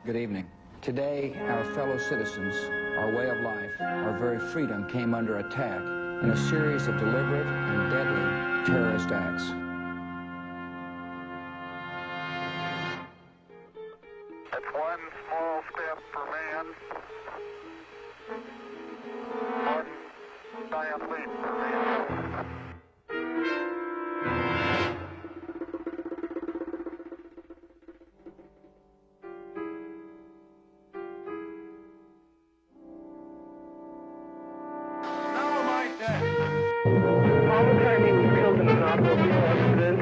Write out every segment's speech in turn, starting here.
Good evening. Today, our fellow citizens, our way of life, our very freedom came under attack in a series of deliberate and deadly terrorist acts. It's one small step for man, one giant leap for man.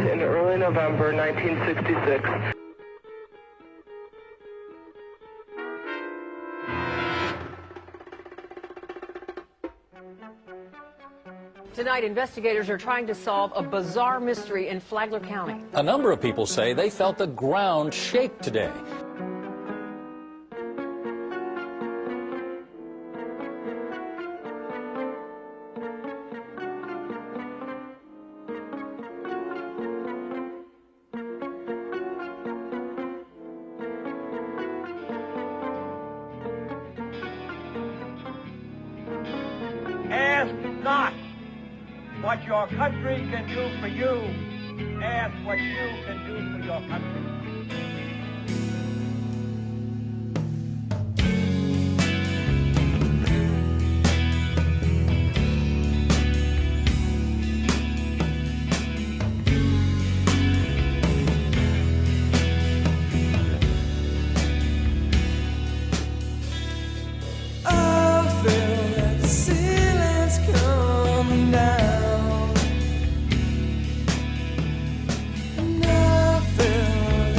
In early November 1966. Tonight, investigators are trying to solve a bizarre mystery in Flagler County. A number of people say they felt the ground shake today. Ask not what your country can do for you. Ask what you can do for your country. And I feel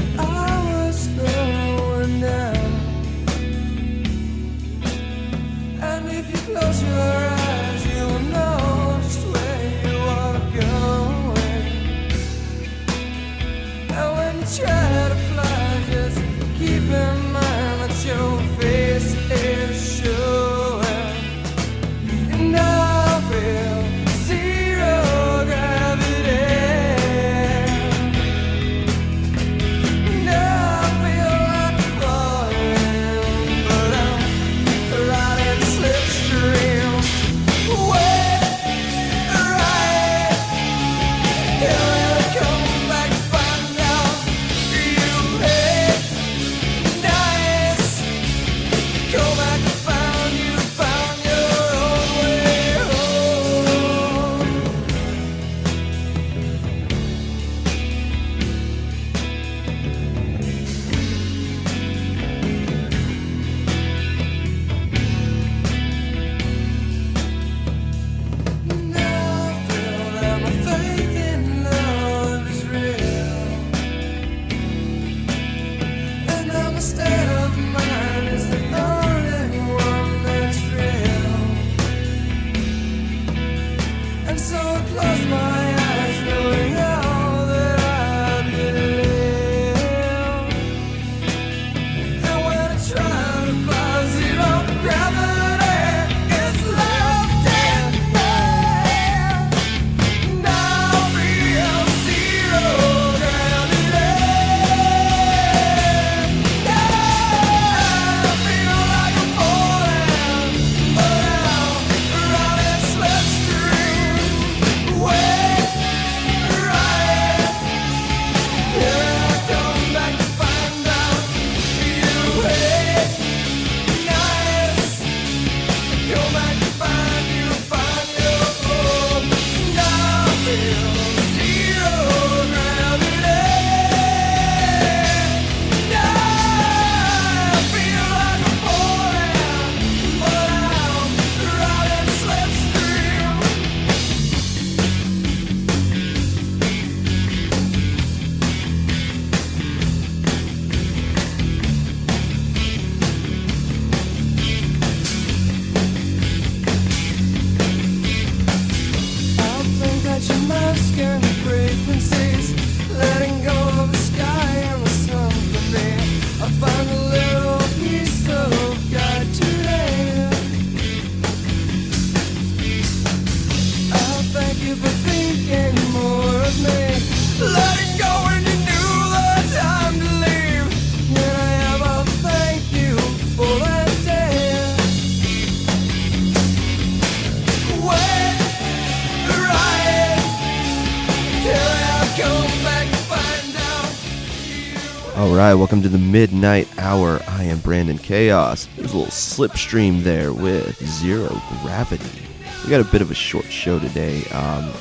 Alright, welcome to the Midnight Hour. I am Brandyn Chaos. There's a little slipstream there with Zero Gravity. We got a bit of a short show today.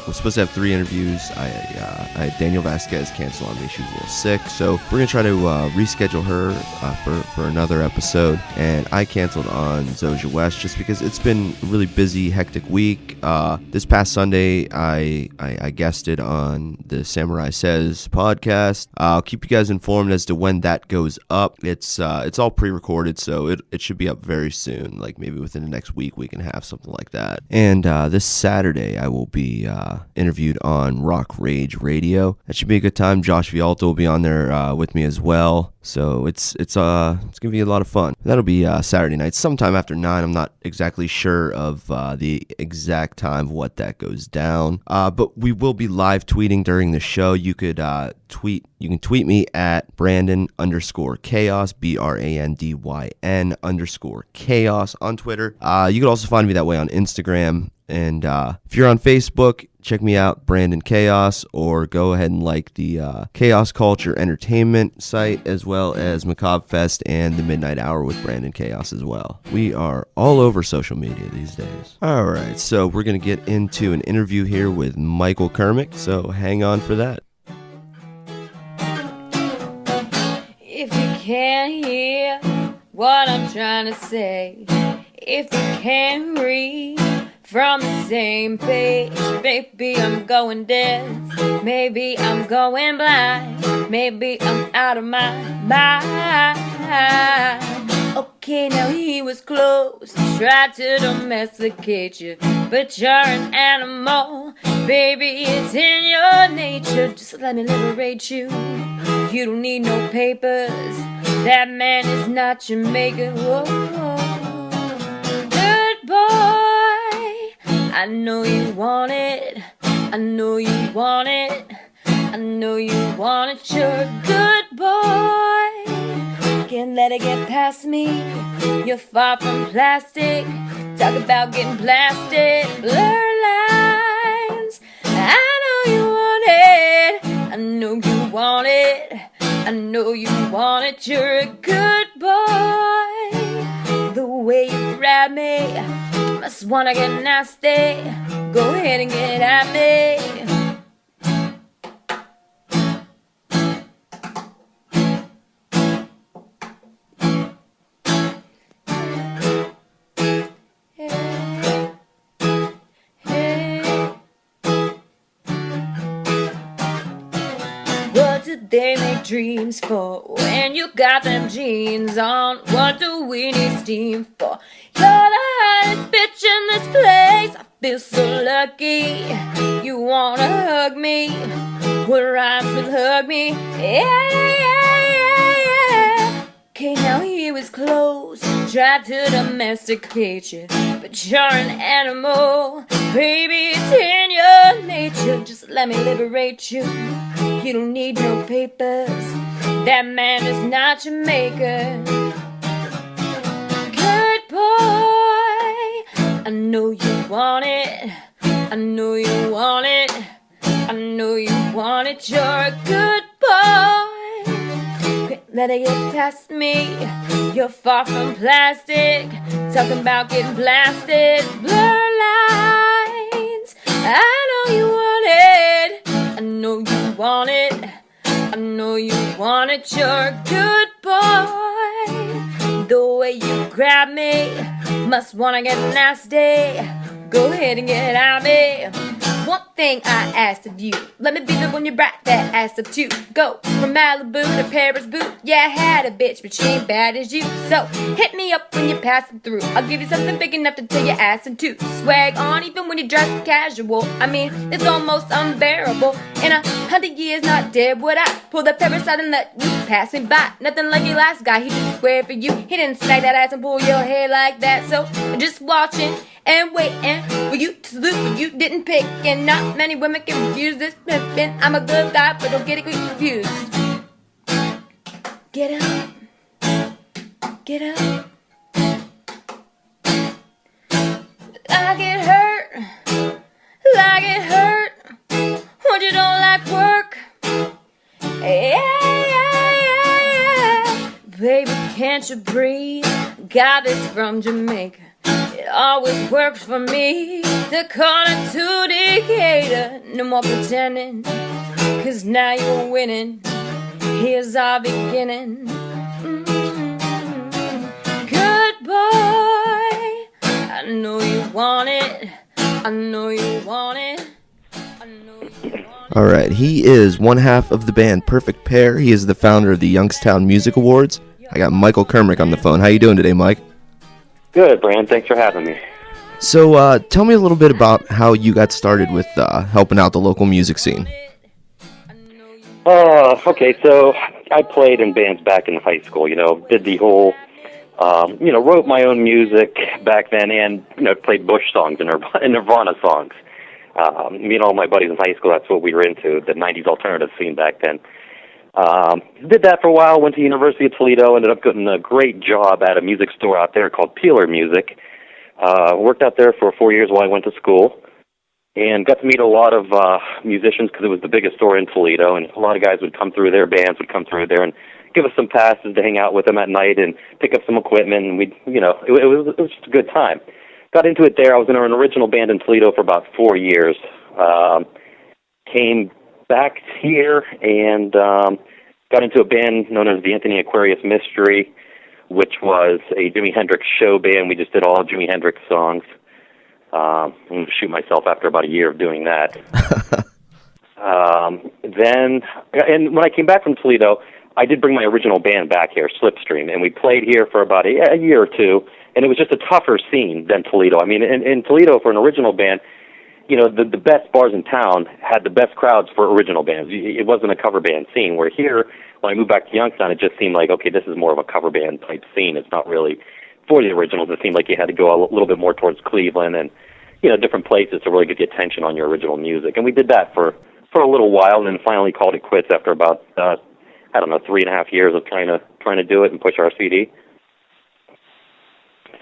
We're supposed to have 3 interviews. I had Daniel Vasquez cancel on me. She was a little sick. So we're going to try to reschedule her for another episode. And I canceled on Zoja West just because it's been a really busy, hectic week. This past Sunday, I guested on the Samurai Says podcast. I'll keep you guys informed as to when that goes up. It's all pre-recorded, so it should be up very soon. Like maybe within the next week we can have something like that. And this Saturday, I will be interviewed on Rock Rage Radio. That should be a good time. Josh Vialta will be on there with me as well. So it's gonna be a lot of fun. That'll be Saturday night, sometime after 9. I'm not exactly sure of the exact time of what that goes down. But we will be live tweeting during the show. You could tweet. You can tweet me at Brandyn_Chaos, BRANDYN_Chaos on Twitter. You could also find me that way on Instagram. And if you're on Facebook, check me out, Brandyn Chaos, or go ahead and like the Chaos Culture Entertainment site, as well as Macabre Fest and the Midnight Hour with Brandyn Chaos as well. We are all over social media these days. All right, so we're going to get into an interview here with Michael Kermec, so hang on for that. If you can't hear what I'm trying to say, if you can't read from the same page, maybe I'm going deaf, maybe I'm going blind, maybe I'm out of my mind. Okay, now he was close, tried to domesticate you, but you're an animal, baby, it's in your nature. Just let me liberate you. You don't need no papers, that man is not your maker. Whoa, whoa. Good boy, I know you want it, I know you want it, I know you want it. You're a good boy, can't let it get past me. You're far from plastic, talk about getting blasted. Blur lines, I know you want it, I know you want it, I know you want it. You're a good boy, the way you grab me, must wanna get nasty. Go ahead and get at me. What do they make dreams for when you got them jeans on? What do we need steam for? You're the hottest bitch in this place. I feel so lucky. You wanna hug me? What rhymes with hug me? Yeah. Okay, now he was close, tried to domesticate you, but you're an animal, baby, it's in your nature. Just let me liberate you. You don't need no papers, that man is not your maker. Good boy, I know you want it, I know you want it, I know you want it. You're a good boy, can't let it get past me. You're far from plastic, talking about getting blasted. Blur lines, I know you want it, I know you want it, I know you want it. You're a good boy, the way you grab me, must wanna get nasty. Go ahead and get at me. One thing I asked of you, let me be the one you brought that ass up to. Go from Malibu to Paris boot. Yeah, I had a bitch, but she ain't bad as you. So hit me up when you're passing through. I'll give you something big enough to tear your ass in two. Swag on even when you dress casual. I mean, it's almost unbearable. In 100 years, not dead would I pull the Paris out and let you pass me by. Nothing like your last guy, he just square for you. He didn't snag that ass and pull your hair like that. So I'm just watching and waiting for you to salute what you didn't pick. And not many women can refuse this pimpin'. I'm a good guy, but don't get it confused. Get up, get up. I get hurt, like it hurt when you don't like work. Yeah, yeah, yeah, can't you breathe? Got this from Jamaica. It always works for me. The corner to Decatur. No more pretending, 'cause now you're winning. Here's our beginning. Goodbye. I know you want it. I know you want it. I know you want it. All right, he is one half of the band Perfect Pair. He is the founder of the Youngstown Music Awards. I got Michael Kermec on the phone. How you doing today, Mike? Good, Brand. Thanks for having me. So, tell me a little bit about how you got started with helping out the local music scene. Okay, so I played in bands back in high school, did the whole, wrote my own music back then and, played Bush songs and Nirvana songs. Me and all my buddies in high school, that's what we were into, the 90s alternative scene back then. Did that for a while, went to University of Toledo, ended up getting a great job at a music store out there called Peeler Music. Worked out there for 4 years while I went to school, and got to meet a lot of musicians because it was the biggest store in Toledo, and a lot of guys would come through there, bands would come through there and give us some passes to hang out with them at night and pick up some equipment, and we'd, it was just a good time. Got into it there. I was in an original band in Toledo for about 4 years. Came back here and got into a band known as the Anthony Aquarius Mystery, which was a Jimi Hendrix show band. We just did all Jimi Hendrix songs. I'm going to shoot myself after about a year of doing that. Then when I came back from Toledo, I did bring my original band back here, Slipstream, and we played here for about a year or two, and it was just a tougher scene than Toledo. I mean, in Toledo, for an original band, the best bars in town had the best crowds for original bands. It wasn't a cover band scene, where here, when I moved back to Youngstown, it just seemed like, okay, this is more of a cover band type scene. It's not really for the originals. It seemed like you had to go a little bit more towards Cleveland and, different places to really get the attention on your original music. And we did that for a little while, and then finally called it quits after about, 3.5 years of trying to do it and push our CD.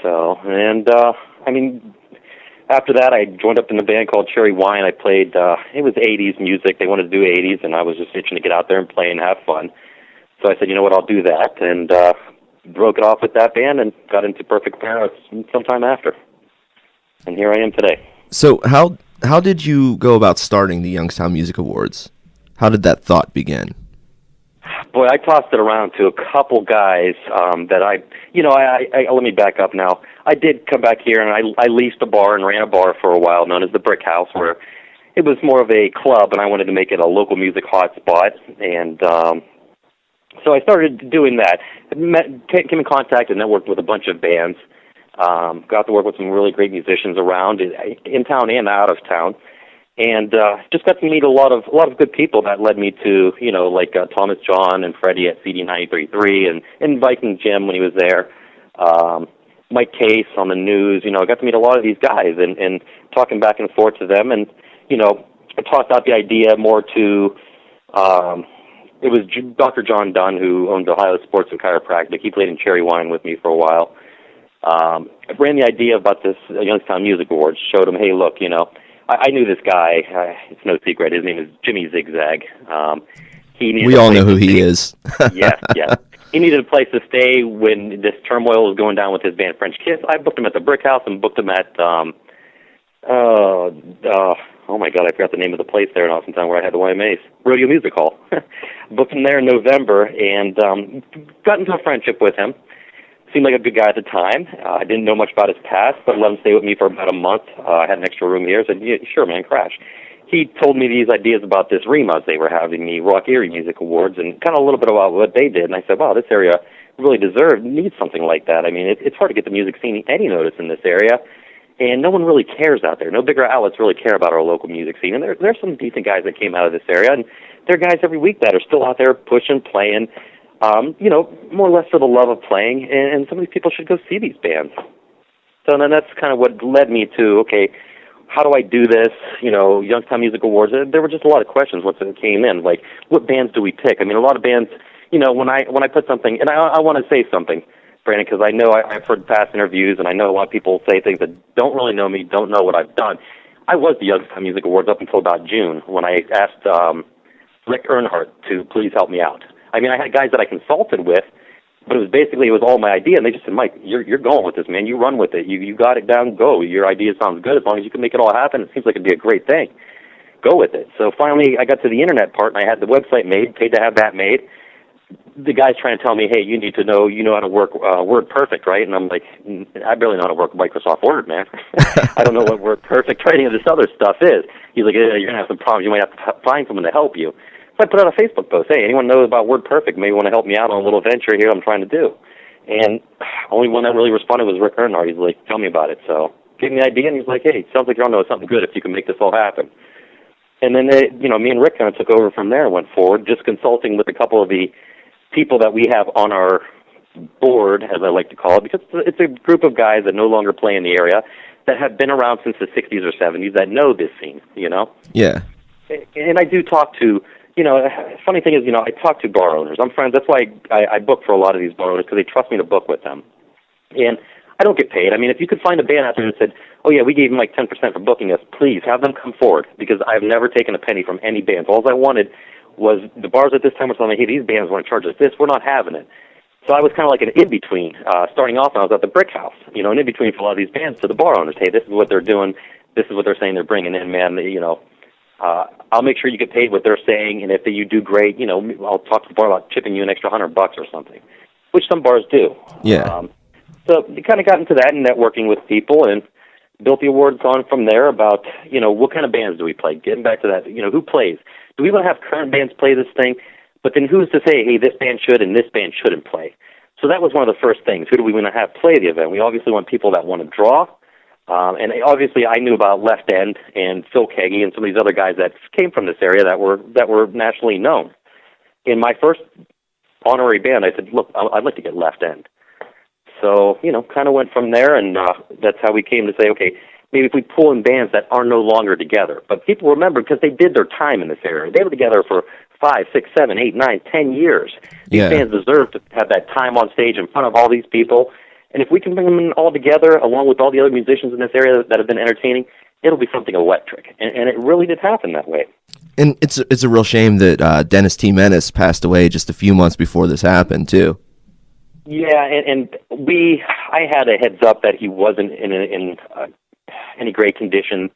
So, and, after that, I joined up in a band called Cherry Wine. I played, it was 80s music. They wanted to do 80s, and I was just itching to get out there and play and have fun. So I said, you know what, I'll do that, and broke it off with that band and got into Perfect Pair sometime after. And here I am today. So how did you go about starting the Youngstown Music Awards? How did that thought begin? Boy, I tossed it around to a couple guys that I let me back up now. I did come back here, and I leased a bar and ran a bar for a while known as the Brick House, where it was more of a club, and I wanted to make it a local music hotspot. And so I started doing that. Came in contact and networked with a bunch of bands. Got to work with some really great musicians around in town and out of town. And just got to meet a lot of good people that led me to, like Thomas John and Freddie at CD 93.3 and Viking Jim when he was there. Mike Case on the news. I got to meet a lot of these guys and talking back and forth to them. And, I tossed out the idea more to, it was Dr. John Dunn, who owns Ohio Sports and Chiropractic. He played in Cherry Wine with me for a while. I ran the idea about this Youngstown Music Awards, showed him, hey, look, I knew this guy. It's no secret. His name is Jimmy Zigzag. We all know who he is. Yes. He needed a place to stay when this turmoil was going down with his band French Kiss. I booked him at the Brick House and booked him at, oh my God, I forgot the name of the place there in Austin, where I had the YMAs, Rodeo Music Hall. Booked him there in November and got into a friendship with him. Seemed like a good guy at the time. I didn't know much about his past, but let him stay with me for about a month. I had an extra room here. I said, yeah, sure, man, crash. He told me these ideas about this REMAs they were having, the Rock Erie Music Awards, and kind of a little bit about what they did. And I said, wow, this area really needs something like that. I mean, it's hard to get the music scene any notice in this area, and no one really cares out there. No bigger outlets really care about our local music scene. And there's some decent guys that came out of this area, and there are guys every week that are still out there pushing, playing, more or less for the love of playing, and some of these people should go see these bands. So then that's kind of what led me to, okay, how do I do this? Youngstown Music Awards, there were just a lot of questions once it came in, like, what bands do we pick? I mean, a lot of bands, when I put something, and I want to say something, Brandon, because I know I've heard past interviews, and I know a lot of people say things that don't really know me, don't know what I've done. I was the Youngstown Music Awards up until about June, when I asked Rick Earnhardt to please help me out. I mean, I had guys that I consulted with, But it was all my idea, and they just said, Mike, you're going with this, man. You run with it. You got it down, go. Your idea sounds good. As long as you can make it all happen, it seems like it'd be a great thing. Go with it. So finally, I got to the internet part, and I had the website made, paid to have that made. The guy's trying to tell me, hey, you need to know, you know how to work WordPerfect, right? And I'm like, I barely know how to work Microsoft Word, man. I don't know what WordPerfect or any of this other stuff is. He's like, yeah, you're going to have some problems. You might have to find someone to help you. So I put out a Facebook post, hey, anyone knows about WordPerfect? Maybe want to help me out on a little venture here I'm trying to do. And only one that really responded was Rick Earnhardt. He's like, tell me about it. So gave me the idea, and he's like, hey, sounds like you're on to something good if you can make this all happen. And then, me and Rick kind of took over from there and went forward, just consulting with a couple of the people that we have on our board, as I like to call it, because it's a group of guys that no longer play in the area that have been around since the 60s or 70s that know this scene, Yeah. And I do talk to, funny thing is, I talk to bar owners. I'm friends. That's why I book for a lot of these bar owners, because they trust me to book with them. And I don't get paid. I mean, if you could find a band out there and said, oh, yeah, we gave them like 10% for booking us, please have them come forward, because I've never taken a penny from any bands. All I wanted was the bars at this time were telling me, hey, these bands want to charge us this. We're not having it. So I was kind of like an in-between. Starting off, I was at the Brick House, an in-between for a lot of these bands to the bar owners. Hey, this is what they're doing. This is what they're saying they're bringing in, man. I'll make sure you get paid what they're saying, and if you do great, I'll talk to the bar about chipping you an extra $100 or something, which some bars do. Yeah. So we kind of got into that and networking with people and built the awards on from there about, what kind of bands do we play? Getting back to that, who plays? Do we want to have current bands play this thing? But then who's to say, hey, this band should and this band shouldn't play? So that was one of the first things. Who do we want to have play the event? We obviously want people that want to draw. And obviously I knew about Left End and Phil Keggy and some of these other guys that came from this area that were nationally known. In my first honorary band, I said, look, I'd like to get Left End. So, kind of went from there, and that's how we came to say, okay, maybe if we pull in bands that are no longer together. But people remember, because they did their time in this area. They were together for 5, 6, 7, 8, 9, 10 years. These bands deserve to have that time on stage in front of all these people. And if we can bring them in all together, along with all the other musicians in this area that have been entertaining, it'll be something electric. And it really did happen that way. And it's a real shame that Dennis T. Menace passed away just a few months before this happened, too. Yeah, and I had a heads up that he wasn't in any great condition.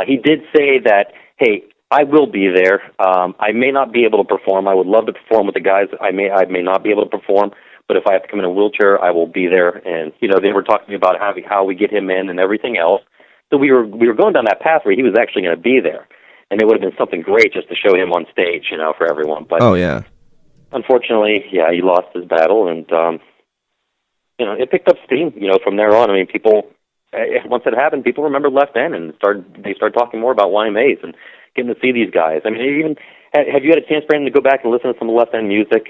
He did say that, hey, I will be there. I may not be able to perform. I would love to perform with the guys. I may not be able to perform, but if I have to come in a wheelchair, I will be there. And they were talking about how we get him in and everything else. So we were going down that path where he was actually going to be there, and it would have been something great just to show him on stage, for everyone. But oh yeah. Unfortunately, he lost his battle, and it picked up steam. From there on, I mean, people once it happened, people remembered Left End, and they started talking more about YMAs and getting to see these guys. I mean, even have you had a chance, Brandon, to go back and listen to some Left End music?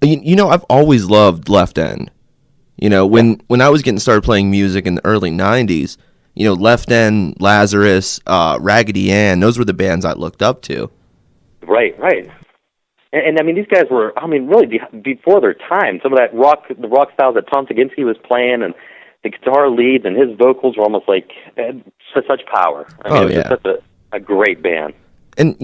I've always loved Left End. When I was getting started playing music in the early '90s, Left End, Lazarus, Raggedy Ann, those were the bands I looked up to. Right. And I mean, these guys were, really before their time. Some of that the rock styles that Tom Segensky was playing, and the guitar leads and his vocals were almost like such power. It was just such a great band. And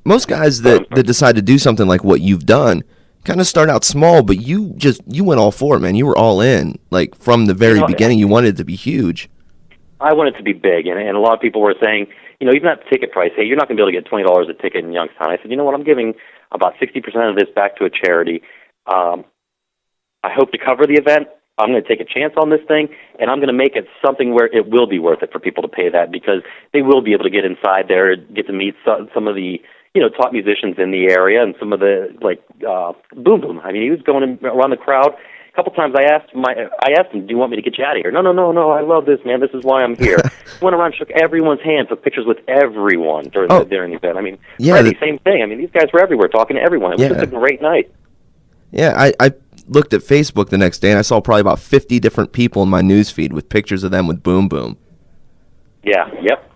most guys that decide to do something like what you've done kind of start out small, but you went all for it, man. You were all in, like from the very beginning. You wanted it to be huge. I wanted it to be big, and a lot of people were saying, even at the ticket price, hey, you're not going to be able to get $20 a ticket in Youngstown. I said, you know what, I'm giving about 60% of this back to a charity. I hope to cover the event. I'm going to take a chance on this thing, and I'm going to make it something where it will be worth it for people to pay that, because they will be able to get inside there, get to meet some of the top musicians in the area, and some of the Boom Boom. I mean, he was going around the crowd. A couple times I asked him, do you want me to get you out of here? No, I love this, man. This is why I'm here. Went around, shook everyone's hand, took pictures with everyone during the event. I mean, Freddie, same thing. I mean, these guys were everywhere talking to everyone. It was just a great night. Yeah, I looked at Facebook the next day, and I saw probably about 50 different people in my news feed with pictures of them with Boom Boom. Yeah, yep.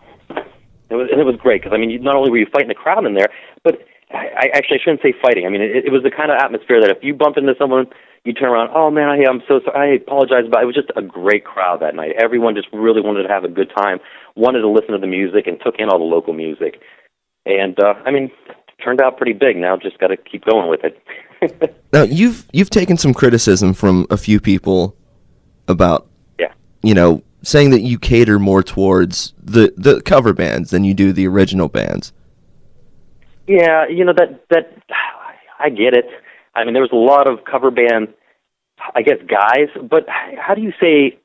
It was great, because, I mean, not only were you fighting the crowd in there, but I shouldn't say fighting. I mean, it was the kind of atmosphere that if you bump into someone, you turn around, oh, man, I'm so sorry, I apologize, but it was just a great crowd that night. Everyone just really wanted to have a good time, wanted to listen to the music, and took in all the local music. And, it turned out pretty big. Now just got to keep going with it. Now, you've taken some criticism from a few people about, saying that you cater more towards the cover bands than you do the original bands. Yeah, that I get it. I mean, there was a lot of cover band, I guess, guys, but how do you say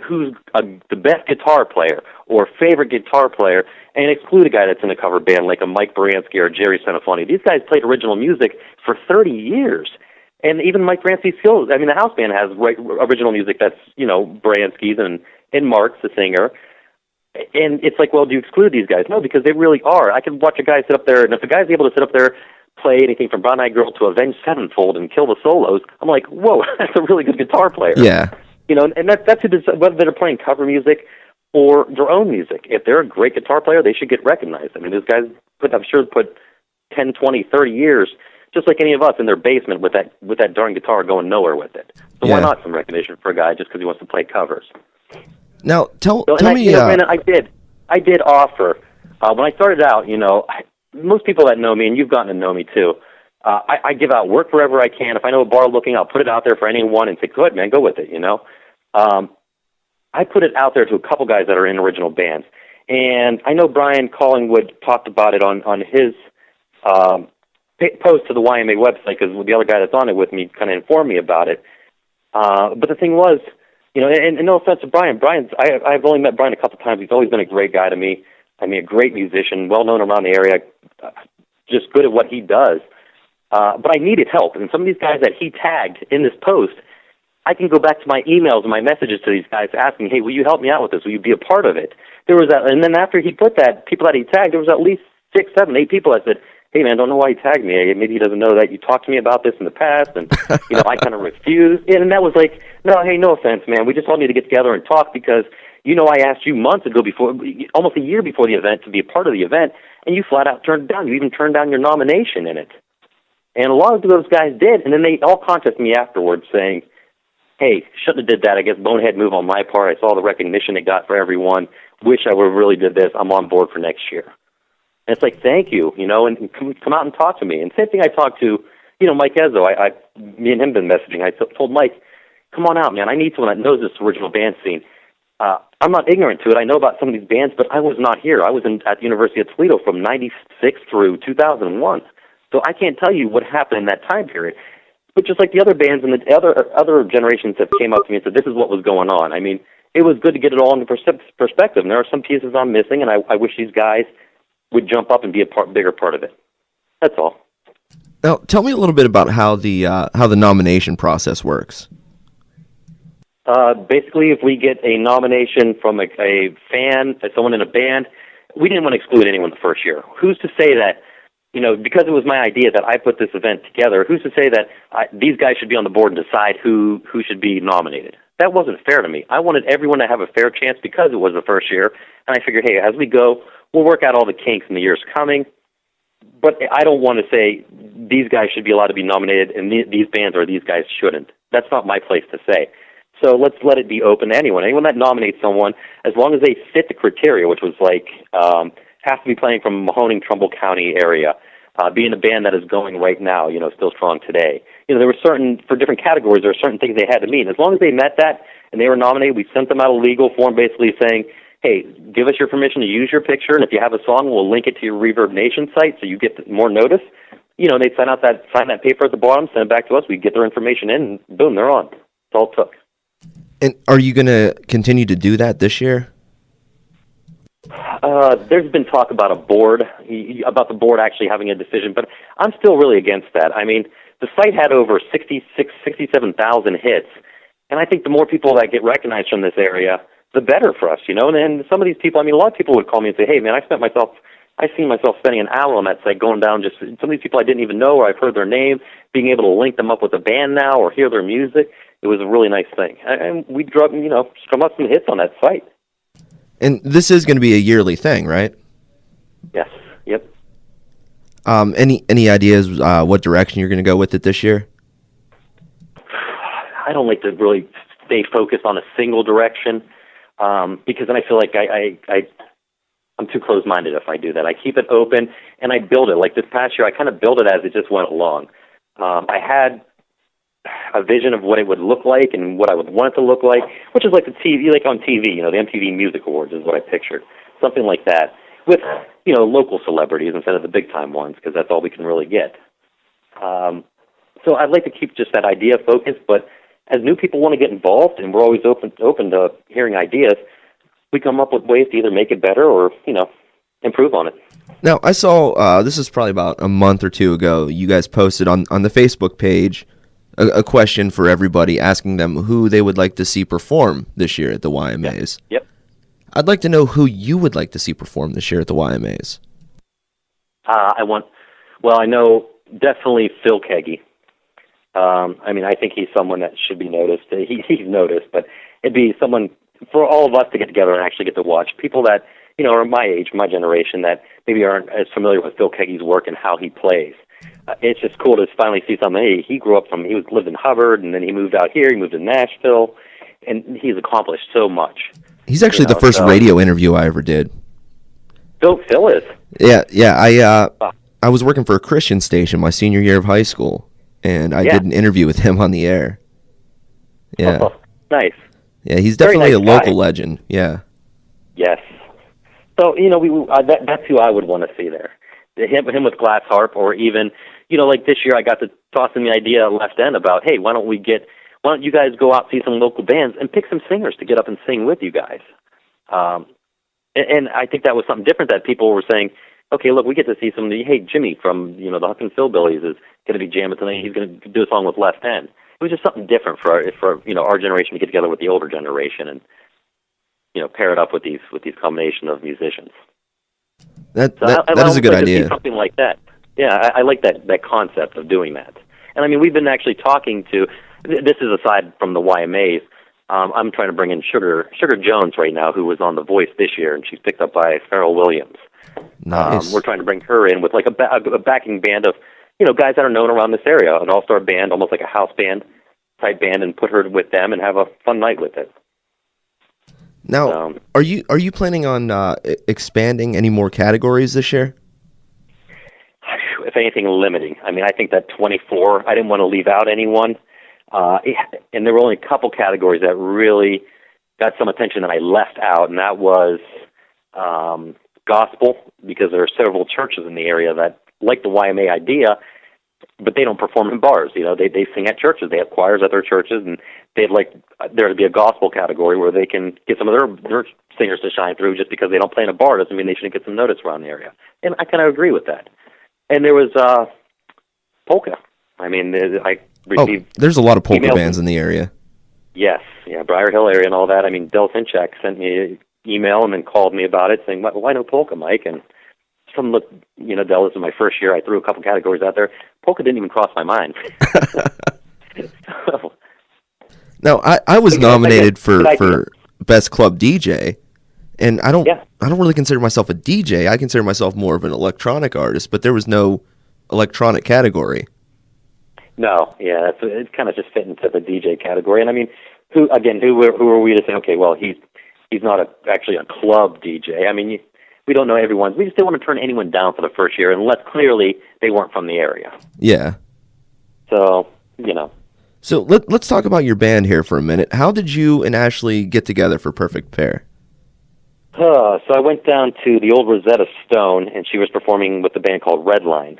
who's the best guitar player or favorite guitar player and exclude a guy that's in a cover band like a Mike Baranski or Jerry Senafoni? These guys played original music for 30 years. And even Mike Baranski's skills, I mean, the house band has original music that's, Baranski's and Mark's, the singer. And it's like, well, do you exclude these guys? No, because they really are. I can watch a guy sit up there, and if a guy's able to sit up there, play anything from Brown Eyed Girl to Avenged Sevenfold and kill the solos, I'm like, whoa, that's a really good guitar player. Yeah. And that's whether they're playing cover music or their own music. If they're a great guitar player, they should get recognized. I mean, those guys put 10, 20, 30 years, just like any of us, in their basement with that darn guitar going nowhere with it. So why not some recognition for a guy just because he wants to play covers? Now, tell me... Brandon, I did offer, when I started out, most people that know me, and you've gotten to know me too, I give out work wherever I can. If I know a bar looking, I'll put it out there for anyone and say, go ahead, man, go with it, I put it out there to a couple guys that are in original bands. And I know Brian Collingwood talked about it on his post to the YMA website, because the other guy that's on it with me kind of informed me about it. But the thing was, and no offense to Brian. I've only met Brian a couple times. He's always been a great guy to me. I mean, a great musician, well-known around the area, just good at what he does. But I needed help. And some of these guys that he tagged in this post, I can go back to my emails and my messages to these guys asking, hey, will you help me out with this? Will you be a part of it? And then after he put that, people that he tagged, there was at least 6, 7, 8 people that said, hey, man, don't know why he tagged me. Maybe he doesn't know that you talked to me about this in the past. And, I kind of refused. And that was like, no, hey, no offense, man. We just all need to get together and talk because, I asked you months ago almost a year before the event to be a part of the event, and you flat out turned it down. You even turned down your nomination in it. And a lot of those guys did, and then they all contacted me afterwards saying, hey, shouldn't have did that. I guess bonehead move on my part. I saw the recognition it got for everyone. Wish I would have really did this. I'm on board for next year. And it's like, thank you, and come out and talk to me. And same thing I talked to, Mike Ezzo. Me and him been messaging. I told Mike, come on out, man. I need someone that knows this original band scene. I'm not ignorant to it. I know about some of these bands, but I was not here. I was at the University of Toledo from 96 through 2001. So I can't tell you what happened in that time period. But just like the other bands and the other generations that came up to me and said, this is what was going on. I mean, it was good to get it all into perspective. And there are some pieces I'm missing, and I wish these guys would jump up and be a bigger part of it. That's all. Now, tell me a little bit about how the nomination process works. Basically, if we get a nomination from a fan, someone in a band, we didn't want to exclude anyone the first year. Who's to say that, because it was my idea that I put this event together, who's to say that these guys should be on the board and decide who should be nominated? That wasn't fair to me. I wanted everyone to have a fair chance because it was the first year, and I figured, hey, as we go, we'll work out all the kinks in the years coming, but I don't want to say these guys should be allowed to be nominated and these bands or these guys shouldn't. That's not my place to say. So let's let it be open to anyone. Anyone that nominates someone, as long as they fit the criteria, which was like have to be playing from Mahoning, Trumbull County area, be in a band that is going right now, still strong today. There were for different categories, there were certain things they had to meet. As long as they met that and they were nominated, we sent them out a legal form basically saying, hey, give us your permission to use your picture, and if you have a song, we'll link it to your Reverb Nation site so you get more notice. They sign that paper at the bottom, send it back to us, we get their information in, and boom, they're on. That's all it took. And are you going to continue to do that this year? There's been talk about the board actually having a decision, but I'm still really against that. I mean, the site had over 67,000 hits, and I think the more people that get recognized from this area, the better for us, And some of these people, a lot of people would call me and say, hey, man, I've seen myself spending an hour on that site going down just some of these people I didn't even know or I've heard their name, being able to link them up with a band now or hear their music. It was a really nice thing. And we strum up some hits on that site. And this is going to be a yearly thing, right? Yes. Yep. Any ideas what direction you're going to go with it this year? I don't like to really stay focused on a single direction because then I feel like I'm too closed-minded if I do that. I keep it open and I build it. Like this past year, I kind of built it as it just went along. I had a vision of what it would look like and what I would want it to look like, which is like the TV, like on TV, the MTV Music Awards is what I pictured. Something like that with, local celebrities instead of the big-time ones, because that's all we can really get. So I'd like to keep just that idea focused, but as new people want to get involved, and we're always open to hearing ideas, we come up with ways to either make it better or, improve on it. Now, I saw, this is probably about a month or two ago, you guys posted on the Facebook page a question for everybody, asking them who they would like to see perform this year at the YMAs. Yep. I'd like to know who you would like to see perform this year at the YMAs. I know definitely Phil Keggy. I think he's someone that should be noticed. He's noticed, but it'd be someone for all of us to get together and actually get to watch. People that, are my age, my generation, that maybe aren't as familiar with Phil Keggy's work and how he plays. It's just cool to finally see something. Hey, he lived in Hubbard, and then he moved out here. He moved to Nashville, and he's accomplished so much. He's actually the first radio interview I ever did. Phil is. Yeah. I was working for a Christian station my senior year of high school, and I did an interview with him on the air. Yeah. Oh, nice. Yeah, he's definitely a local guy. legend. Yeah. Yes. So, that's who I would want to see there. Him with Glass Harp, or even, like this year I got to toss in the idea left end about, hey, why don't you guys go out, see some local bands, and pick some singers to get up and sing with you guys? And I think that was something different that people were saying, okay, look, we get to see somebody, hey, Jimmy from, the Huck and Philbillies is going to be jamming tonight. He's going to do a song with Left End. It was just something different for our generation to get together with the older generation and, pair it up with these combination of musicians. That is a good idea. Something like that. Yeah, I like that concept of doing that. And we've been actually talking to, this is aside from the YMAs, I'm trying to bring in Sugar Jones right now, who was on The Voice this year, and she's picked up by Pharrell Williams. Nice. We're trying to bring her in with like a backing band of, guys that are known around this area, an all-star band, almost like a house band type band, and put her with them and have a fun night with it. Now, are you planning on expanding any more categories this year? If anything, limiting. I think that 24, I didn't want to leave out anyone. And there were only a couple categories that really got some attention that I left out, and that was gospel, because there are several churches in the area that like the YMA idea, but they don't perform in bars. They sing at churches. They have choirs at their churches, and they'd like there to be a gospel category where they can get some of their singers to shine through. Just because they don't play in a bar doesn't mean they shouldn't get some notice around the area. And I kind of agree with that. And there was polka. I received there's a lot of polka bands in the area. Yes, Briar Hill area and all that. Del Finchak sent me an email and then called me about it, saying, "Why no polka, Mike?" And some look, Del, this is my first year. I threw a couple categories out there. Polka didn't even cross my mind. Now, I was nominated for Best Club DJ, and I don't really consider myself a DJ. I consider myself more of an electronic artist, but there was no electronic category. No, it kind of just fit into the DJ category. And who are we to say, okay, well, he's not actually a club DJ? We don't know everyone's. We just didn't want to turn anyone down for the first year unless clearly they weren't from the area. Yeah. So, So let's talk about your band here for a minute. How did you and Ashley get together for Perfect Pair? So I went down to the old Rosetta Stone, and she was performing with a band called Redline.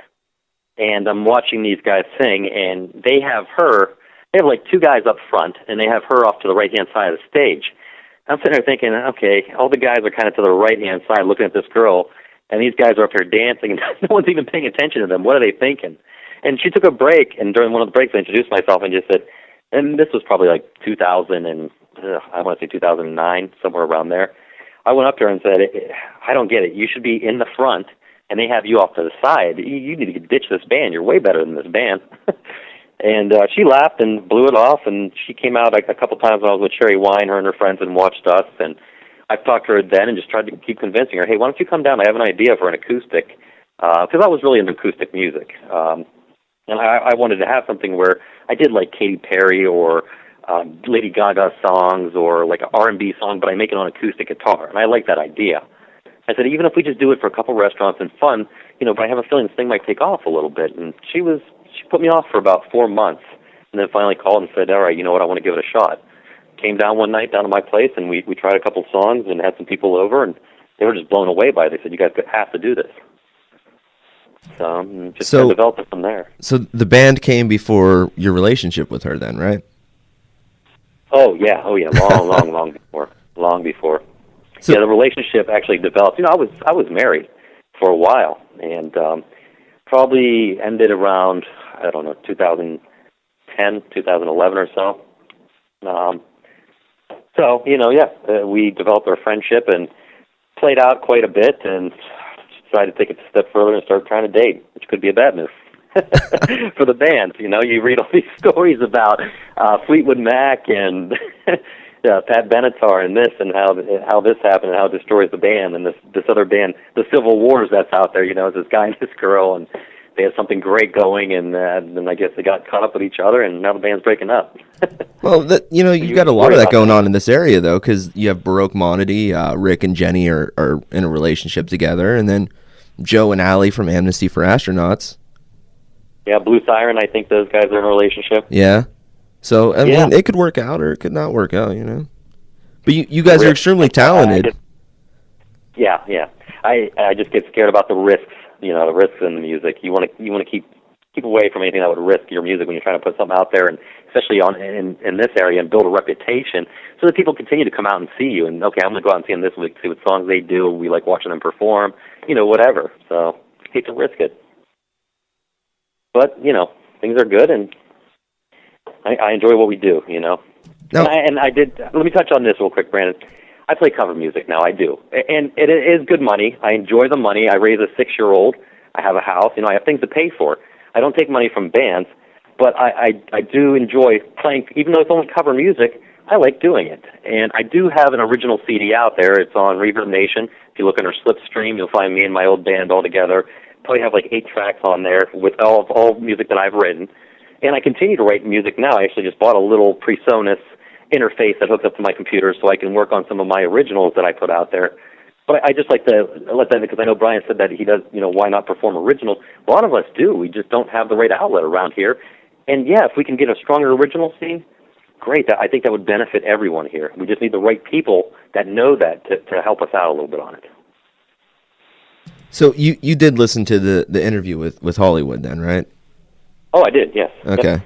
And I'm watching these guys sing, and they have like two guys up front, and they have her off to the right-hand side of the stage. I'm sitting there thinking, okay, all the guys are kind of to the right-hand side looking at this girl, and these guys are up here dancing, and no one's even paying attention to them. What are they thinking? And she took a break, and during one of the breaks, I introduced myself and just said, and this was probably like 2009, somewhere around there. I went up to her and said, I don't get it. You should be in the front, and they have you off to the side. You need to ditch this band. You're way better than this band. And she laughed and blew it off, and she came out a couple times when I was with Sherry Wine, her and her friends, and watched us. And I've talked to her then and just tried to keep convincing her, hey, why don't you come down? I have an idea for an acoustic, because I was really into acoustic music. And I wanted to have something where I did like Katy Perry or Lady Gaga songs or like an R&B song, but I make it on acoustic guitar, and I like that idea. I said, even if we just do it for a couple restaurants and fun, but I have a feeling this thing might take off a little bit. And she put me off for about 4 months. and then finally called and said, all right, you know what, I want to give it a shot. Came down one night down to my place, and we tried a couple songs and had some people over, and they were just blown away by it. They said, you guys have to do this. So just kind of developed it from there. So the band came before your relationship with her then, right? Oh yeah, long before. So, yeah, the relationship actually developed. I was married for a while, and probably ended around, 2010, 2011 or so. We developed our friendship and played out quite a bit, and decided to take it a step further and start trying to date, which could be a bad move for the band. You read all these stories about Fleetwood Mac and Pat Benatar and this, and how this happened and how it destroys the band, and this other band, the Civil Wars that's out there. This guy and this girl, and they had something great going, and then I guess they got caught up with each other, and now the band's breaking up. Well, you've got a lot of that going on in this area, though, because you have Baroque Monody, Rick and Jenny are in a relationship together, and then Joe and Allie from Amnesty for Astronauts. Yeah, Blue Siren, I think those guys are in a relationship. Yeah. So, I mean, it could work out or it could not work out, But you guys are extremely talented. Yeah. I just get scared about the risks, the risks in the music. You want to keep away from anything that would risk your music when you're trying to put something out there, and especially in this area, and build a reputation so that people continue to come out and see you. And, okay, I'm going to go out and see them this week, see what songs they do. We like watching them perform, whatever. So, hate to risk it. But, things are good, and I enjoy what we do, No. And I did, let me touch on this real quick, Brandon. I play cover music now, I do. And it is good money. I enjoy the money. I raise a 6-year-old. I have a house. I have things to pay for. I don't take money from bands, but I do enjoy playing, even though it's only cover music, I like doing it. And I do have an original CD out there. It's on Reverb Nation. If you look under Slipstream, you'll find me and my old band all together. Probably have like 8 tracks on there with all music that I've written. And I continue to write music now. I actually just bought a little PreSonus interface that hooks up to my computer so I can work on some of my originals that I put out there. But I just like to let that, because I know Brian said that he does, why not perform original? A lot of us do. We just don't have the right outlet around here. And yeah, if we can get a stronger original scene, great. I think that would benefit everyone here. We just need the right people that know that to help us out a little bit on it. So you did listen to the interview with Hollywood then, right? Oh, I did, yes. Okay. Yep.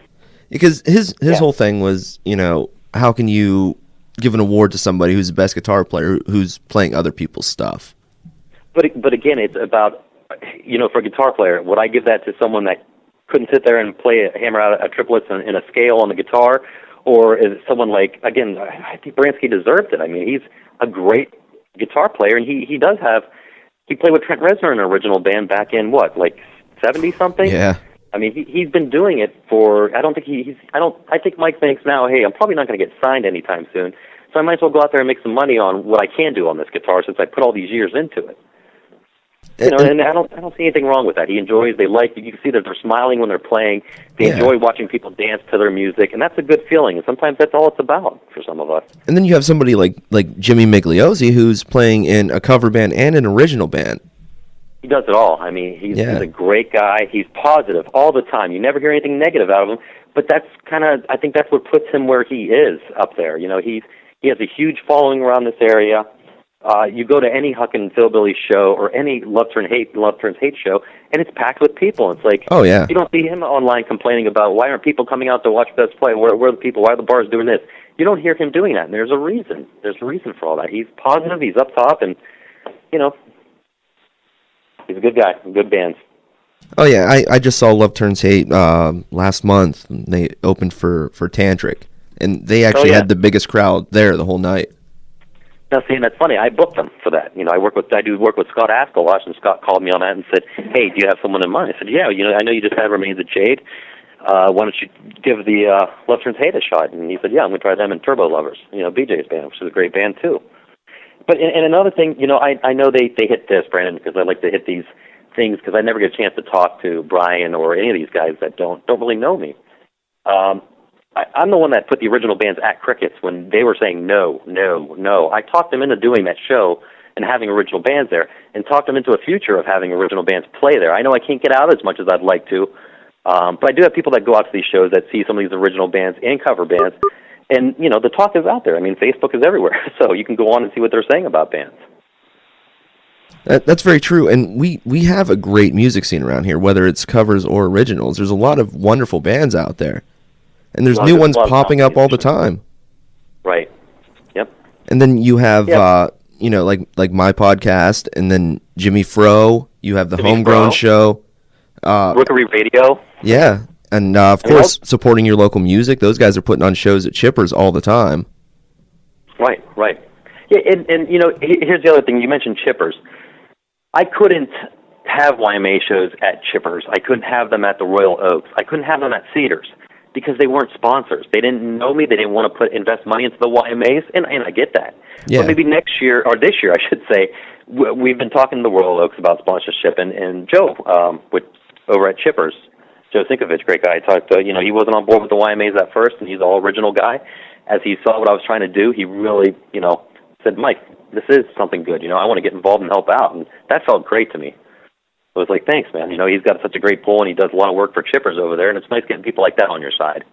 Because his whole thing was, how can you give an award to somebody who's the best guitar player who's playing other people's stuff? But again, it's about, for a guitar player, would I give that to someone that couldn't sit there and hammer out a triplets in a scale on the guitar? Or is it someone like, again, I think Bransky deserves it. I mean, he's a great guitar player, and he played with Trent Reznor in an original band back in, 70-something? Yeah. I mean, he's been doing it for, I think Mike thinks now, hey, I'm probably not going to get signed anytime soon, so I might as well go out there and make some money on what I can do on this guitar since I put all these years into it. And I don't see anything wrong with that. He enjoys, they like, you can see that they're smiling when they're playing, they enjoy watching people dance to their music, and that's a good feeling, and sometimes that's all it's about for some of us. And then you have somebody like Jimmy Migliozzi who's playing in a cover band and an original band. He does it all. I mean, he's a great guy. He's positive all the time. You never hear anything negative out of him, but that's I think that's what puts him where he is up there. He has a huge following around this area. You go to any Huckin' Philbilly show or any Love Turns Hate show, and it's packed with people. It's like, oh yeah, you don't see him online complaining about why aren't people coming out to watch us play? Where are the people? Why are the bars doing this? You don't hear him doing that, and there's a reason. There's a reason for all that. He's positive. He's up top, and he's a good guy, good bands. Oh yeah, I just saw Love Turns Hate last month. They opened for Tantric, and they actually had the biggest crowd there the whole night. Now, see, and that's funny. I booked them for that. I do work with Scott Askelash, and Scott called me on that and said, "Hey, do you have someone in mind?" I said, "Yeah, I know you just had Remains of Jade. Why don't you give the Love Turns Hate a shot?" And he said, "Yeah, I'm going to try them and Turbo Lovers, BJ's band, which is a great band too." But and another thing, I know they hit this, Brandon, because I like to hit these things because I never get a chance to talk to Brian or any of these guys that don't really know me. I'm the one that put the original bands at Crickets when they were saying no. I talked them into doing that show and having original bands there, and talked them into a future of having original bands play there. I know I can't get out as much as I'd like to, But I do have people that go out to these shows that see some of these original bands and cover bands, and the talk is out there. I mean, Facebook is everywhere, so you can go on and see what they're saying about bands. That's very true, and we have a great music scene around here, whether it's covers or originals. There's a lot of wonderful bands out there, and there's new ones popping up all the time. Right. Yep. And then you have, like my podcast, and then Jimmy Fro. You have the Homegrown Show. Rookery Radio. Yeah, and of course, supporting your local music. Those guys are putting on shows at Chippers all the time. Right. Yeah, and here's the other thing. You mentioned Chippers. I couldn't have YMA shows at Chippers. I couldn't have them at the Royal Oaks. I couldn't have them at Cedars because they weren't sponsors. They didn't know me. They didn't want to invest money into the YMAs, and I get that. Yeah. But maybe next year, or this year, I should say, we've been talking to the Royal Oaks about sponsorship, and Joe, over at Chippers, Joe Sinkovich, great guy. I talked to, he wasn't on board with the YMAs at first, and he's an all-original guy. As he saw what I was trying to do, he really, said, Mike, this is something good. I want to get involved and help out, and that felt great to me. I was like, thanks, man. He's got such a great pull, and he does a lot of work for Chippers over there, and it's nice getting people like that on your side.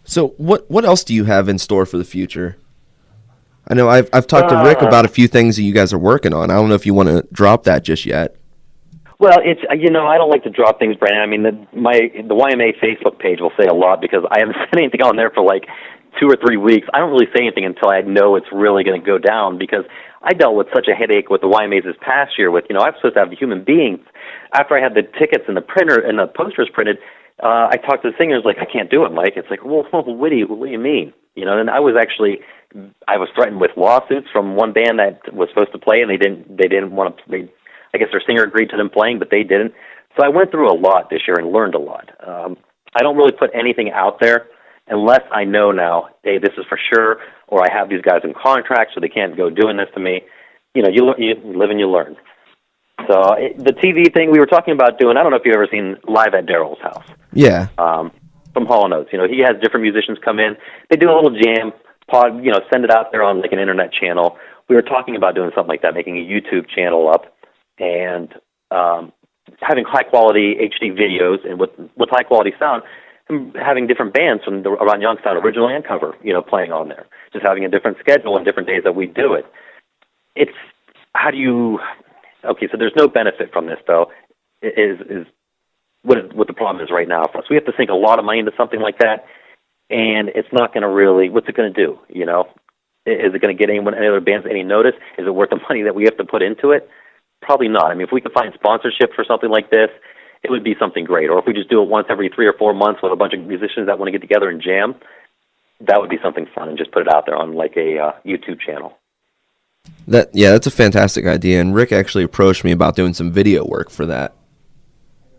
So what else do you have in store for the future? I know I've talked to Rick about a few things that you guys are working on. I don't know if you want to drop that just yet. Well, it's I don't like to drop things, Brandon. I mean, the YMA Facebook page will say a lot because I haven't said anything on there for like 2 or 3 weeks. I don't really say anything until I know it's really going to go down because I dealt with such a headache with the YMAs this past year. With I was supposed to have the human beings. After I had the tickets and the printer and the posters printed, I talked to the singers like, I can't do it, Mike. It's like, well, what do you mean? And I was threatened with lawsuits from one band that was supposed to play, and they didn't want to. I guess their singer agreed to them playing, but they didn't. So I went through a lot this year and learned a lot. I don't really put anything out there unless I know now, hey, this is for sure, or I have these guys in contract so they can't go doing this to me. You live and you learn. So the TV thing we were talking about doing, I don't know if you've ever seen Live at Daryl's House. Yeah. From Hall & Oates. He has different musicians come in. They do a little jam, pod, send it out there on like an internet channel. We were talking about doing something like that, making a YouTube channel up and having high-quality HD videos and with high-quality sound, and having different bands from around Youngstown, original and cover, playing on there. Just having a different schedule and different days that we do it. It's, how do you, okay, so there's no benefit from this, though, is what the problem is right now for us. We have to sink a lot of money into something like that, and it's not going to really, what's it going to do, Is it going to get any other bands any notice? Is it worth the money that we have to put into it? Probably not. I mean, if we could find sponsorship for something like this, it would be something great. Or if we just do it once every 3 or 4 months with a bunch of musicians that want to get together and jam, that would be something fun, and just put it out there on like a YouTube channel. That's a fantastic idea, and Rick actually approached me about doing some video work for that.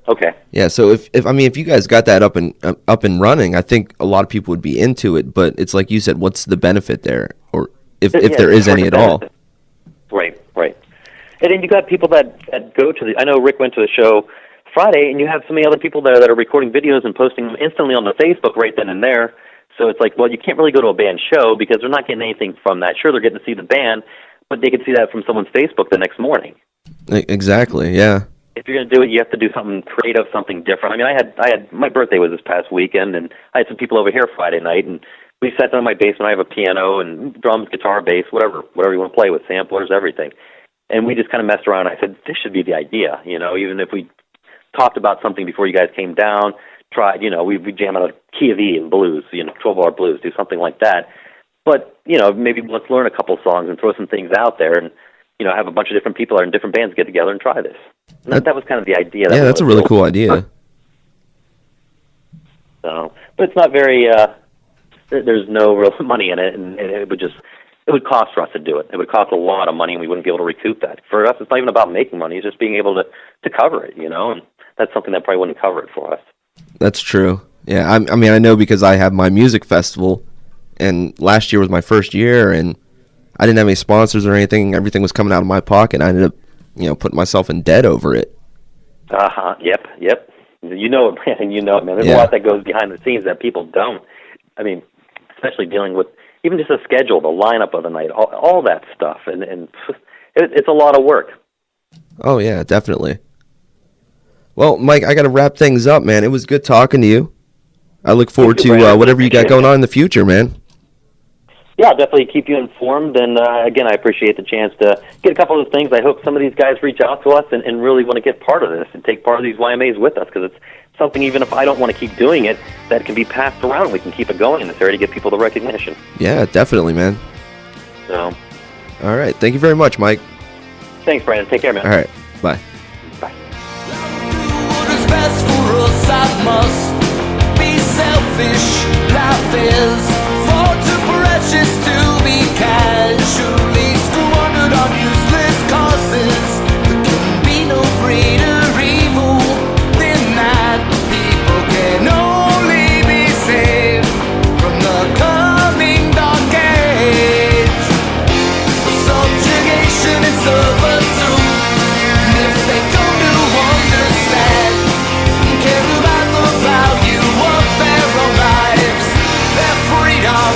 Okay. Yeah, so if you guys got that up and running, I think a lot of people would be into it. But it's like you said, what's the benefit there, or if there is any at all? Right. And then you got people that go to I know Rick went to the show Friday, and you have so many other people there that are recording videos and posting them instantly on the Facebook right then and there. So it's like, well, you can't really go to a band show because they're not getting anything from that. Sure, they're getting to see the band, but they can see that from someone's Facebook the next morning. Exactly, yeah. If you're going to do it, you have to do something creative, something different. I mean, I had my birthday was this past weekend, and I had some people over here Friday night, and we sat down in my basement. I have a piano and drums, guitar, bass, whatever you want to play with, samplers, everything. And we just kind of messed around. I said, this should be the idea, even if we talked about something before you guys came down, tried, we jam out a key of E in blues, 12-bar blues, do something like that. But, maybe let's learn a couple songs and throw some things out there and, have a bunch of different people in different bands get together and try this. And that was kind of the idea. Yeah, that's a really cool idea. So, but it's not very, there's no real money in it, and it would cost for us to do it. It would cost a lot of money, and we wouldn't be able to recoup that. For us, it's not even about making money. It's just being able to cover it, and that's something that probably wouldn't cover it for us. That's true. Yeah, I mean, I know because I have my music festival, and last year was my first year, and I didn't have any sponsors or anything. Everything was coming out of my pocket. I ended up, putting myself in debt over it. Yep. You know it, man. There's a lot that goes behind the scenes that people don't. I mean, especially dealing with even just a schedule, the lineup of the night, all that stuff, and it's a lot of work. Oh yeah, definitely. Well, Mike, I got to wrap things up, man. It was good talking to you. I look forward to whatever you got going on in the future, man. Yeah, I'll definitely keep you informed. And again, I appreciate the chance to get a couple of things. I hope some of these guys reach out to us and really want to get part of this and take part of these YMAs with us, because it's something, even if I don't want to keep doing it, that can be passed around. We can keep it going in this area to give people the recognition. Yeah, definitely, man. So, all right. Thank you very much, Mike. Thanks, Brandon. Take care, man. All right. Bye. Bye. Selfish life is far too precious to be casually squandered on useless causes. There can be no greater evil than that. People can only be saved from the coming dark age. Subjugation and servitude, if they come to understand, care about the value of their own lives, their freedom,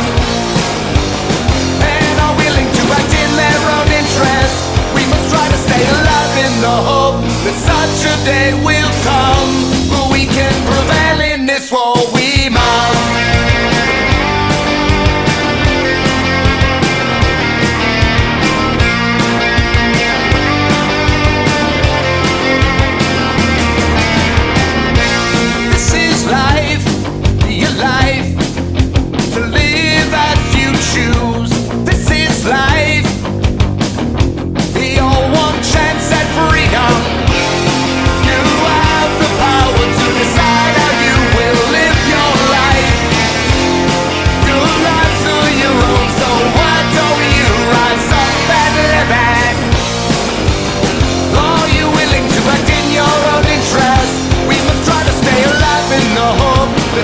and are willing to act in their own interest. We must try to stay alive in the hope that such a day will come, where we can prevail in this war. We must.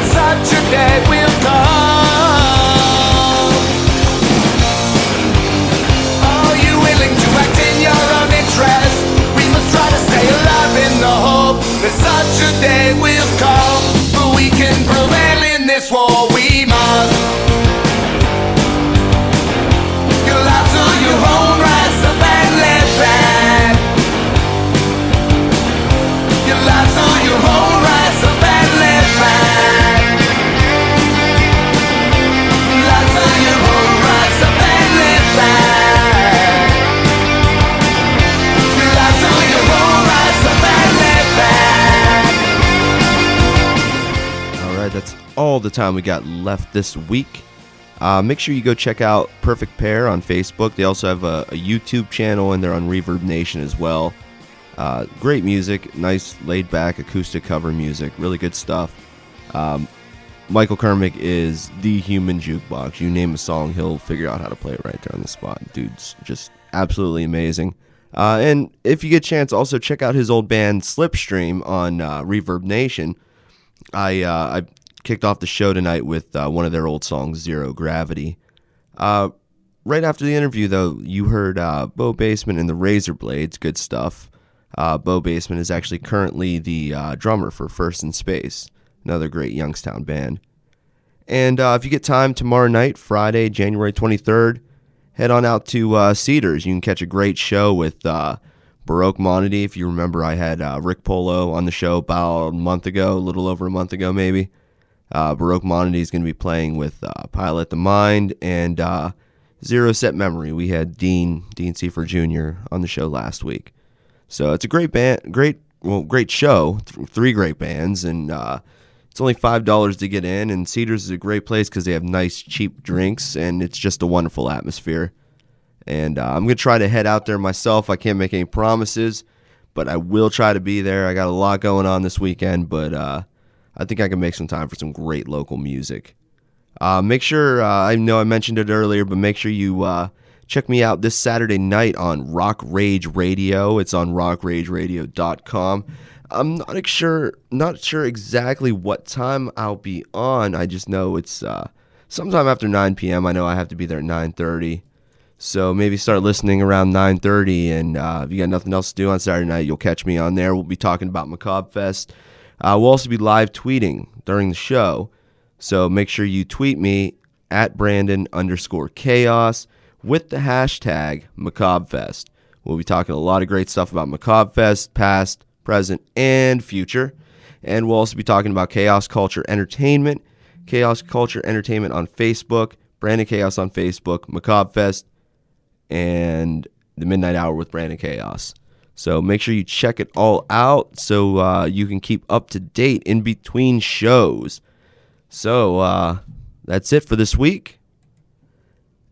Such a day will come. Are you willing to act in your own interest? We must try to stay alive in the hope that such a day will come, but we can prevail in this war. We must. Your lives are your own, rise up and let that. Your lives are your own, rise up and let that. That's all the time we got left this week. Make sure you go check out Perfect Pair on Facebook. They also have a YouTube channel, and they're on Reverb Nation as well. Great music, nice laid-back acoustic cover music, really good stuff. Michael Kermec is the human jukebox. You name a song, he'll figure out how to play it right there on the spot. Dude's just absolutely amazing. And if you get a chance, also check out his old band Slipstream on Reverb Nation. I kicked off the show tonight with one of their old songs, Zero Gravity. Right after the interview, though, you heard Bo Basement and the Razor Blades. Good stuff. Bo Basement is actually currently the drummer for First in Space, another great Youngstown band. And if you get time tomorrow night, Friday, January 23rd, head on out to Cedars. You can catch a great show with Baroque Monody. If you remember, I had Rick Polo on the show about a month ago, a little over a month ago maybe. Baroque Monody is going to be playing with Pilot the Mind and Zero Set Memory. We had Dean Seifert Jr. on the show last week. So it's a great band, great show, three great bands, and it's only $5 to get in, and Cedars is a great place because they have nice, cheap drinks, and it's just a wonderful atmosphere. And I'm going to try to head out there myself. I can't make any promises, but I will try to be there. I got a lot going on this weekend, but I think I can make some time for some great local music. Make sure, I know I mentioned it earlier, but make sure you check me out this Saturday night on Rock Rage Radio. It's on rockrageradio.com. I'm not sure exactly what time I'll be on. I just know it's sometime after 9 p.m. I know I have to be there at 9:30. So maybe start listening around 9:30, and if you got nothing else to do on Saturday night, you'll catch me on there. We'll be talking about Macabre Fest. We'll also be live tweeting during the show. So make sure you tweet me at Brandyn_Chaos with the hashtag Macabre Fest. We'll be talking a lot of great stuff about Macabre Fest, past, present, and future. And we'll also be talking about Chaos Culture Entertainment. Chaos Culture Entertainment on Facebook, Brandyn Chaos on Facebook, Macabre Fest, and the Midnight Hour with Brandyn Chaos. So make sure you check it all out so you can keep up to date in between shows. So that's it for this week.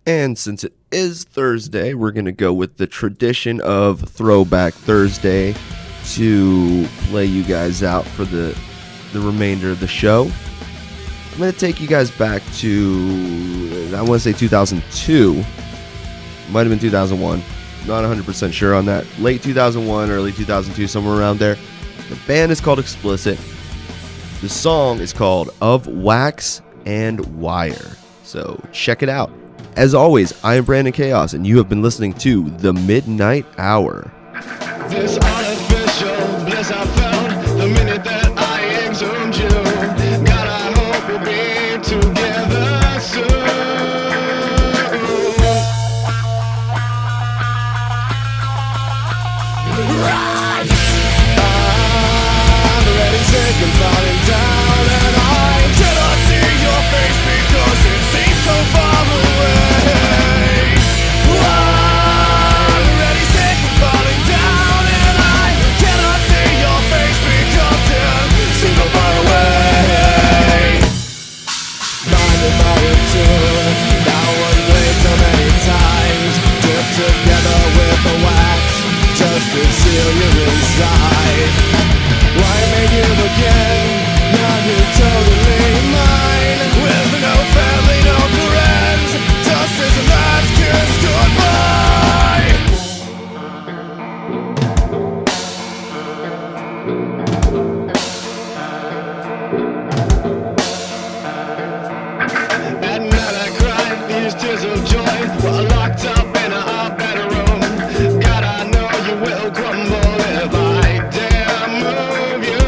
And since it is Thursday, we're going to go with the tradition of Throwback Thursday to play you guys out for the remainder of the show. I'm going to take you guys back to, I want to say 2002. Might have been 2001. Not 100% sure on that. Late 2001, early 2002, somewhere around there. The band is called Explicit. The song is called Of Wax and Wire. So check it out. As always, I am Brandyn Chaos, and you have been listening to The Midnight Hour. This artificial bliss I found the minute that I exhumed you. God, I hope we'll be together soon. I'm already sick and falling down, and I cannot see your face because it seems so far away. I'm already sick and falling down, and I cannot see your face because it seems so far away. Blinded by a tune that was played so many times, dipped together with the wax just to seal you inside. Why make you again? Now you're totally mine. With no family, no friends, just as a last kiss goodbye. At night I cried these tears of joy while locked up in a bedroom. God, I know you will crumble if I dare move you.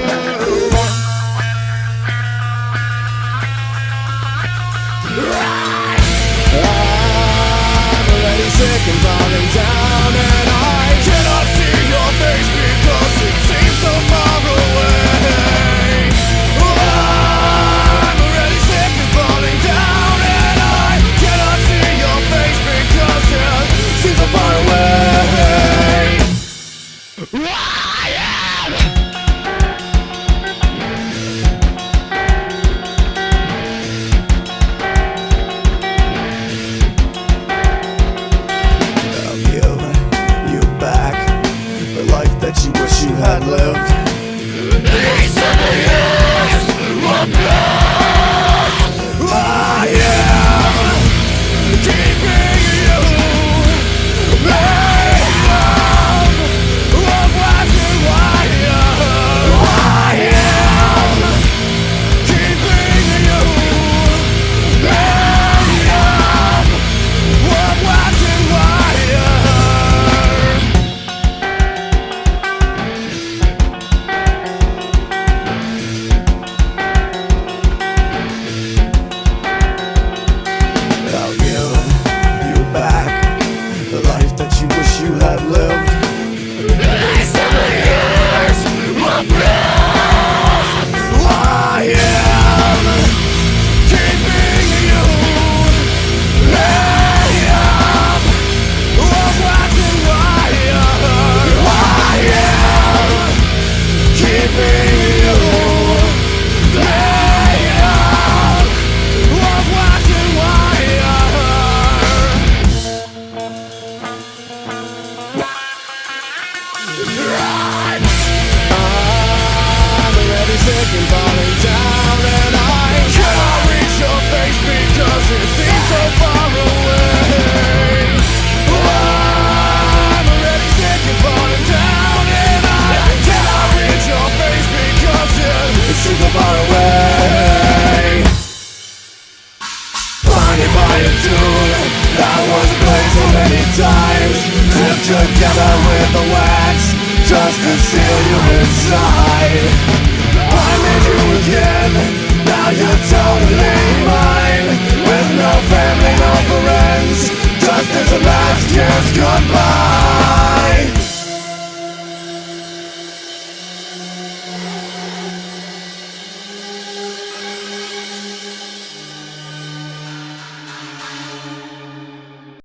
I'm already sick and falling down, and I cannot see your face because it seems so far away. I'm already sick and falling down, and I cannot see your face because it seems so far away. I am. I'll give you back the life that you wish you had lived. These 7 years will pass. I am keeping you made up of wax and wire. I am keeping you made up of wax and wire. I'll give you back the life that you wish you had lived. These 7 years will pass. I am keeping you made up of wax and wire. I am keeping you made up of wax and wire. I'm already sick and falling down, and I cannot reach your face because it seems so far away. I'm already sick and falling down, and I cannot reach your face because it seems so far away. Blinded by a tune that was played so many times, dipped together with the wax just to seal you inside.